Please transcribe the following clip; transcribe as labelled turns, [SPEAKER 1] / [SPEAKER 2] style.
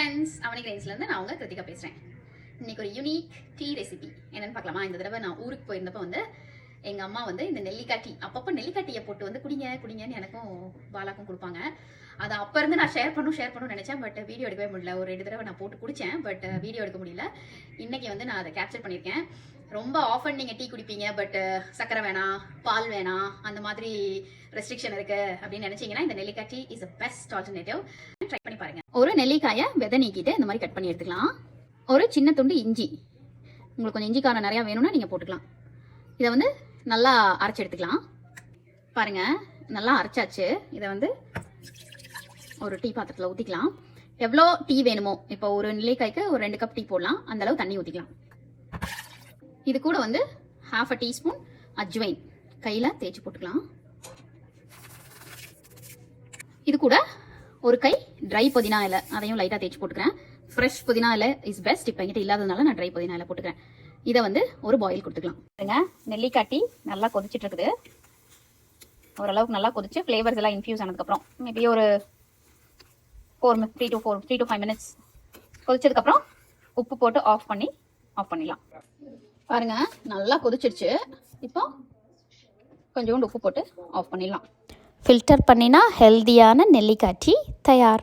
[SPEAKER 1] Friends, அவனி கிரெயின்ஸ்லேருந்து நான் உங்கள் கிருத்திகா பேசுகிறேன். இன்றைக்கி ஒரு யூனிக் டீ ரெசிபி என்னென்னு பார்க்கலாமா? இந்த தடவை நான் ஊருக்கு போயிருந்தப்போ வந்து எங்கள் அம்மா வந்து இந்த நெல்லிக்காய் டீ, அப்பப்போ நெல்லிக்காய் டீயை போட்டு வந்து குடிங்கன்னு எனக்கும் பாலாக்கும் கொடுப்பாங்க. அதை அப்போ இருந்து நான் ஷேர் பண்ணணும்னு நினச்சேன். பட் வீடியோ எடுக்கவே முடியல. ஒரு 2 தடவை நான் போட்டு குடித்தேன், பட் வீடியோ எடுக்க முடியல. இன்றைக்கி வந்து நான் அதை கேப்சர் பண்ணியிருக்கேன். ரொம்ப ஆஃபன் நீங்கள் டீ குடிப்பீங்க, பட் சக்கரை வேணாம், பால் வேணாம், அந்த மாதிரி ரெஸ்ட்ரிக்ஷன் இருக்குது அப்படின்னு நினச்சிங்கன்னா இந்த நெல்லிக்காய் tea is a best alternative. Try பண்ணி பாருங்கள். ஒரு நெல்லிக்காயை விதை நீக்கிட்டு இந்த மாதிரி கட் பண்ணி எடுத்துக்கலாம். ஒரு சின்ன துண்டு இஞ்சி, உங்களுக்கு கொஞ்சம் இஞ்சி காரம் நிறையா வேணும்னா நீங்கள் போட்டுக்கலாம். இதை வந்து நல்லா அரைச்சி எடுத்துக்கலாம். பாருங்கள், நல்லா அரைச்சாச்சு. இதை வந்து ஒரு டீ பாத்திரத்தில் ஊற்றிக்கலாம். எவ்வளோ டீ வேணுமோ, இப்போ ஒரு நெல்லிக்காய்க்கு ஒரு 2 கப் டீ போடலாம், அந்த அளவு தண்ணி ஊற்றிக்கலாம். இது கூட வந்து 1/2 டீஸ்பூன் அஜ்வைன் கையில் தேய்ச்சி போட்டுக்கலாம். இது கூட ஒரு கை ட்ரை புதினா இலை, அதையும் லைட்டாக தேய்ச்சி போட்டுக்கிறேன். ஃப்ரெஷ் புதினா இலை இஸ் பெஸ்ட். இப்போ என்கிட்ட இல்லாததுனால நான் ட்ரை புதினா இலை போட்டுக்கிறேன். இதை வந்து ஒரு பாயில் கொடுத்துக்கலாம். பாருங்க, நெல்லிக்காய் டீ நல்லா கொதிச்சுட்டு இருக்குது. ஓரளவுக்கு நல்லா கொதிச்சு ஃப்ளேவர்ஸ் எல்லாம் இன்ஃபியூஸ் ஆனதுக்கப்புறம் மேபி ஒரு 3 to 5 மினிட்ஸ் கொதிச்சதுக்கப்புறம் உப்பு போட்டு ஆஃப் பண்ணிடலாம். பாருங்க, நல்லா கொதிச்சிருச்சு. இப்போ கொஞ்சோண்டு உப்பு போட்டு ஆஃப் பண்ணிடலாம்.
[SPEAKER 2] ஃபில்டர் பண்ணினா ஹெல்தியான நெல்லிக்காய் டீ தயார்.